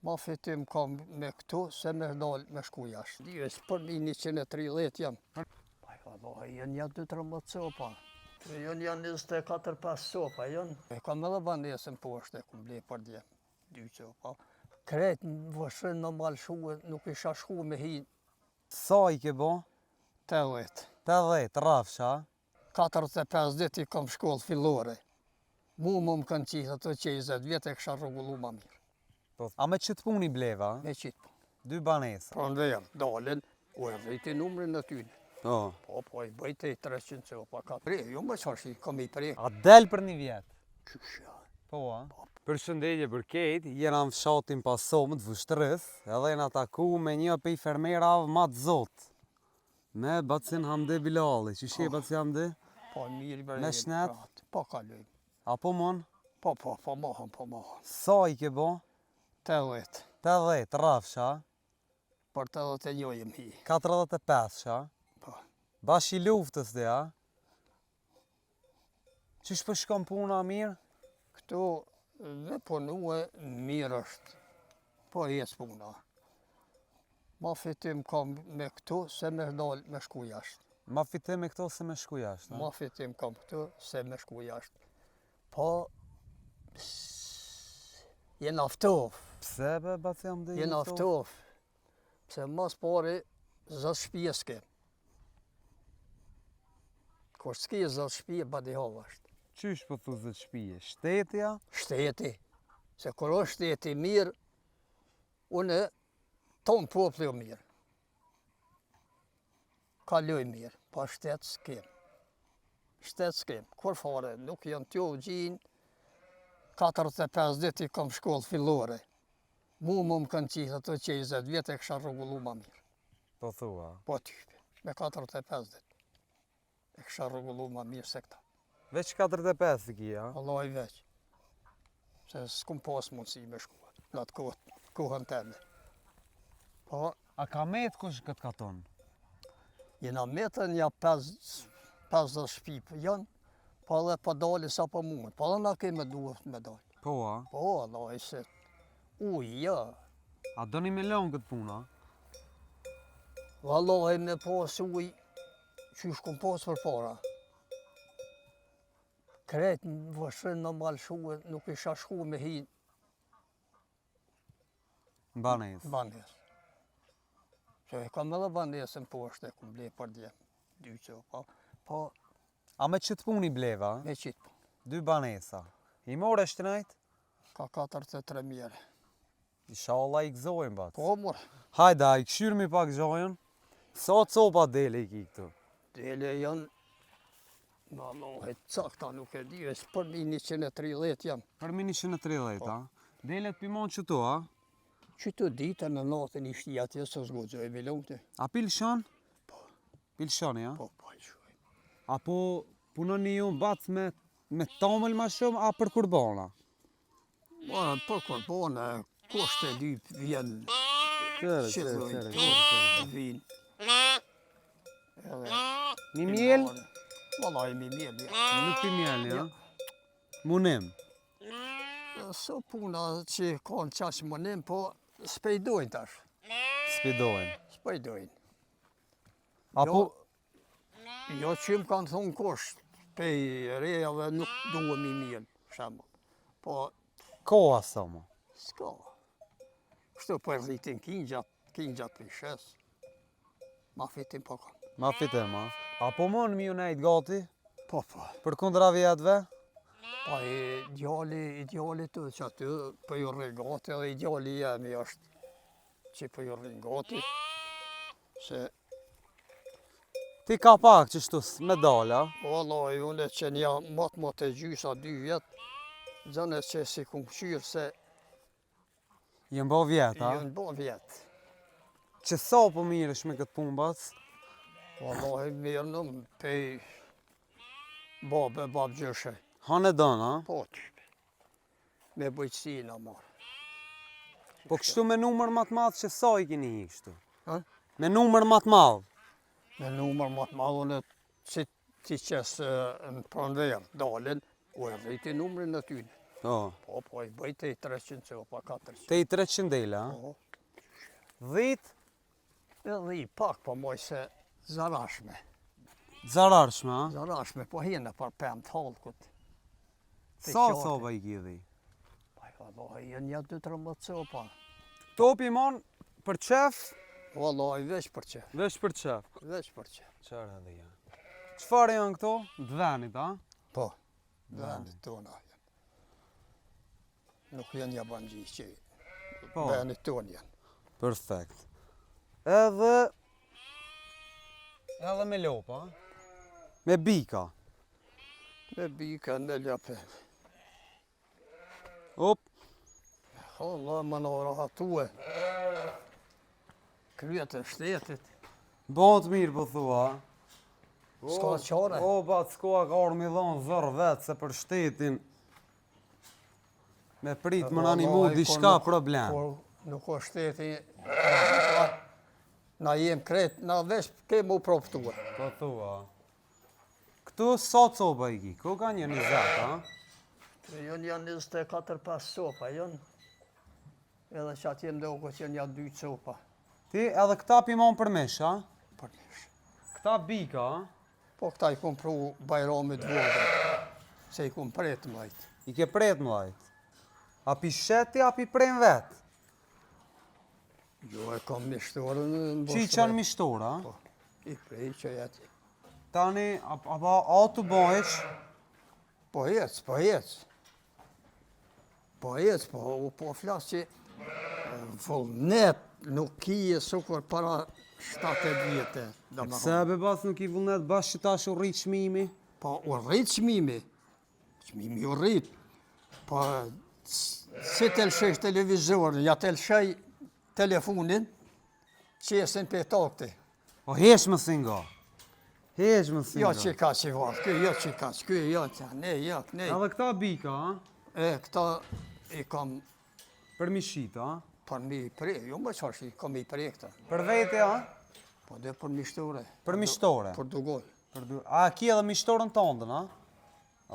Ma fitim kam me këtu se me dalë me shku jashtë. Dijes për 130 jam. Janë 2-13 copa. Janë 24-5 copa, janë. E kam edhe banesën poshtë, e kum ble për dje. 2 copa. Kretë në vëshën në malë shuë, nuk isha shku me hi. Sa i ke bo? 80. 80, rafsha? 45 dit i kam shkollë fillore. Mu më kanë qitë ato 20 vjetë e kësha rregullu ma mirë. A me qëtë puni bleva? Me qitë punë. 2 banesa? Pra në verë, dalin, u e rriti numrin në tyne. Po. Po, i bëjte i 300 copa ka prej, jo më qashi, kam i prej. A del për një vjetë? Qysha. Po, a? Përshëndetje për ketë, jena në fshatin Pasomët, Vështrës, edhe jena taku me një pej fermerave ma të zotë. Me Bacin Hamde Bilali, që shie Bacin Hamde? Po, mirë i bërë. Me shnet? Po, kalojmë. A po mon? Po, mohën. Sa i ke bo? 80. 80, rafsha? Për 81 jem hi. 45, sha? Po. Bash i luftës dhe, a? Qysh për shkon puna mirë? Këtu dhe punue mirë është, po jesë puna. Ma fitim kam me këtu se me dalë me shku jashtë. Ma fitim me këto se me shku jashtë? Ma fitim kam këtu se me shku jashtë. Po, jenë aftof. Pse be Bacin Hamde? Jenë aftof. Pse mas pari zëtë shpije s'ke. Kur s'ke zëtë shpije, badi hava është. Qysh po thu zëtë shpije? Shtetja? Shteti. Se kur është shteti mirë, une tonë popli o mirë. Kaloj mirë, pa shtetë s'kem. Shtetë s'kem. Kur fare, nuk janë t'jo gjinë, 45 dit i kam shkollë fillore. Mu më kanë qitë ato 20 vjetë e kësha rregullu ma mirë. Po thua? Po type, me 45 dit. E kësha rregullu ma mirë se këta. Veç 45 i kia? Allah i veç. Se s'kum pas mundësi me shkuat, në atë kohën teme. Po, A ka metë kush këtë katon? jena metën ja 50 shpipë janë, po edhe po dali sa po mund. Po edhe na keme duhet me dali. Po, a? Po, Allah i se, ja. A doni me lonë këtë puna? Vallahi me pas uj, qysh kum pas për para. Kretë në vëshën në malë shuë, nuk isha shku me hi Banes. banes. Se e kam edhe banesën poshtë, e kum ble për dje. 2 copa. Po, A me qëtë puni bleva? me qitë punë. 2 banesa. I more shtrejt? Ka 43 mjere. Inshallah i gëzojnë bat. Po, mor, Hajda, i këshyrë mi pak zhojën. Sa copa dele i ki këtu? dele janë, Vallahi, cakta nuk e di, veç për 130 jam. Për 130, a? Delet pimon qëto, a? Qëto dita në natën ishti atje së zgodzoj me lomte. A pilshon? Po. Pilshon, ja? Po, i shuaj. Apo punoni ju bac me tamël ma shumë, a për kurbana? Ma, për kurbana, koshte lyp vjen, Qërë. vin. Edhe, Mi mjel? Vallahi mi mjel, ja. Nuk pi mjel, ja? Munim. So puna që kanë qash mënim, po s'pejdojnë tash. Spidojnë. S'pejdojnë. Apo, Jo që më kanë thonë kusht, pej rejave nuk duhe mi mjel, shemë. Po, koha sa mo? s'ka. Kështu për rritin kingjat për shes. Ma fitin po kanë. Ma fitem, a? Apo mon mi ju nejt gati? Po. Për kundra vjetëve? Pa ideali të që aty për ju rrinë gati, edhe ideali jemi është që për ju rrinë gati. Se, Ti ka pak qështu medalja? vallahi, unë që një matë të gjysa 2 vjetë, zënë që si kumë qyrë se Jem bo vjetë, a? jënë bo vjetë. Që sa po mirësh me këtë punë, bac? Vallahi, mirë nëmë pej babë gjëshe. Hanë e donë, a? Po, type. Me bëjtësi në marë. Po kështu me numër ma të madhë që sa i keni hi kështu? Ha? Me numër ma të madhë? Me numër më të madhën që ti qesë në pranverë, dalin, u e rriti numrin në tyne. Po, i bëj te 300 copa, 400. Te i 300 dela, a? Po, 10 edhe i pak, po moj se zarashme. zararshme, a? Zarashme, po hene për 5 halkut. Sa copa i kidhi? Wallahi, janë ja 2-13 copa. Topi mon për qef, Wallahi, veç për që. veç për qef. Veç për që. Qërë edhe janë. Qëfar janë këto? Dvenit, a? Po, vendit tona janë. Nuk janë jabanxhi që Po. vendit ton janë. Perfekt. Edhe me lopa, me bika. Me bika, me ljape. Op, Allah, më në rahatue. Kryet e shtetit. bëhet mirë po thua. S'ka qare. O, ba, s'ka ka orë mi dhonë zërë vetë, se për shtetin me prit më nani mu Wallahi, diçka kur problem. nuk o shteti, na jem kret, na veç ke mu proptue. Po thua. Këtu sa copa i ki? Ku ka një 20, a? Jonë janë 24-5 sopa, jonë. Edhe që atje ndoko që janë ja 2 copa. Ti edhe këta pimon për mish, a? Për nish. Këta bika, a? Po këta i kum pru bajramit vogël, se i kum pret mlajt. I ke pret mlajt. A pi sheti, a pi prejnë vetë? Jo e kam mishtorën në Që i qanë mishtora, a? Po, i prej që jetë. Tani, a të bojq, Po jec, po jec. Po jec, po flasë që vullnet nuk kije sukur para 70 vjetë. se be bas nuk i vullnet bashkë që tash u rritë qmimi? Po u rrit qmimi. Qmimi u rrit. Po si të lëshesh televizorin, ja të lëshej telefonin, qesin për takti. O hesh më singa. Hesh më singa. Jo që ka që vatë, kjo jo që ka që, kjo jo që, ne, jo, ne. Edhe këta bika, a? Këta i kam Për mishita, a? për mi prej, jo më qash i kam i prej këta. Për vete, a? Po dhe për mishtore. Për mishtore. Për dugoj. A ki edhe mishtorën tondën, a?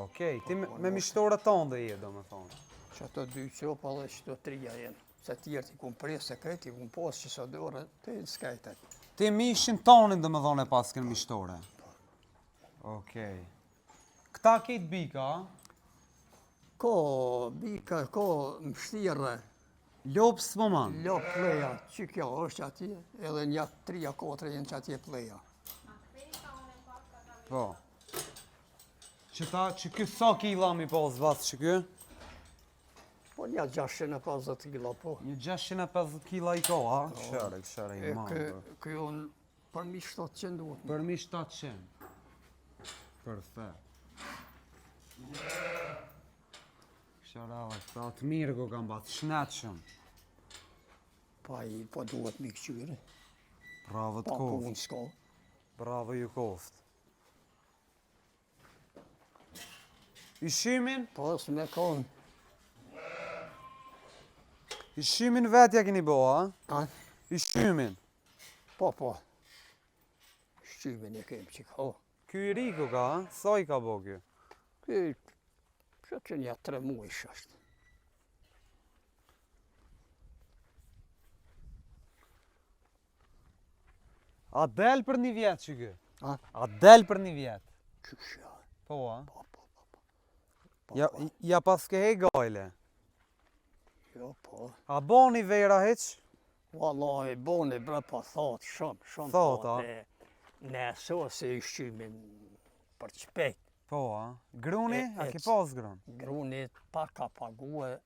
Okej, ti me mishtorën tondë je, do me thonë. Që ato 2 copa dhe që të 3 jenë. Se tjertë i kum prej sekret, i kum posë që sa dore, të i në skajtet. Ti mishin tonin dhe me dhone pas kënë mishtore. Okej. Këta kejt bika, a? Ko bika, ko mështirë, Lopë së pëman. lop pleja, që kjo është atje, edhe një 3-4 jenë që atje pleja. Po. Që kjo sa kila mi pas vas që kjo? Po një 650 kilo, po. Një 650 kila i ka, a? Këshare i madhë. Kjo në përmi 700 duhet. Për mi 700. Perfekt. Këshare këta të mirë ko kam batë, shnetëshëm. Po duhet mi këqyre. Bravo të Pa koftë. punë s'ka. Bravo ju koftë. Ishimin? Po s'me konë. Ishimin vetja keni bo, a? A? Ishimin. Po. Shqymin e kem që ka. Ky i riku ka, a? Sa i ka bo kjo? Që një 3 muajsh është. A del për një vjetë që kjo? A? A del për një vjetë? Qysha. Po, a? Po. Ja pas ke hej gajle. Jo, po. A boni vera heq? Wallahi, boni bre pa thot, shumë Thot, a? Ne so se i shqymin për qpejt. Po, a? Gruni? A ke ec. pas grun? Grunit pa ka pague,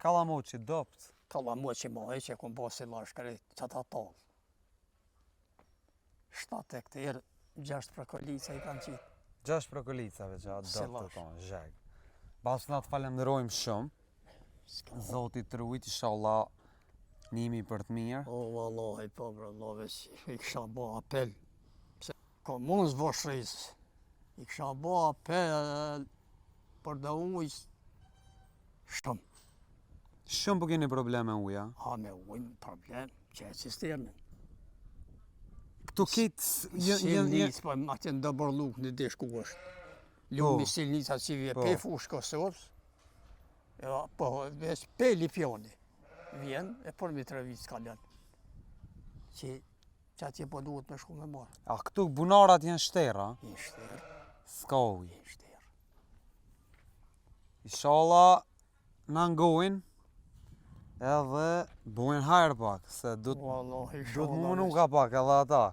Kalamoqi, dopt. kalla mu që ma e që kum bosi la shkret, që ta talë. 7 hektarë, 6 prekolica i kanë qitë. 6 prokolicave që atë Se dopt të lash. tonë, zheg. Pas na të falenderojmë shumë. Zotit të rujt, inshallah, nimi për të mirë. O, vallahi, po, brallove, i kësha bo apel. Se komunës voshrizë, i kësha bo apel për da ujës shumë. Shumë po keni probleme uja. Ha me ujnë problem, që e cisternën. Këtu kitë Silnic, po atë në dëbërluk në desh ku është. Lumi silnica që vje Po. pe fush Kosovës, Ja, po, veç peli fjoni. Vjen, e për mi 3 vit s'ka lën. Që atje po duhet me shku me marë. A këtu bunarat janë shtera? I shterë, S'ka uj. i shterë. Inshallah na ngojnë edhe bojnë hajrë pak, se du të Wallahi, mu nuk ka pak edhe ata.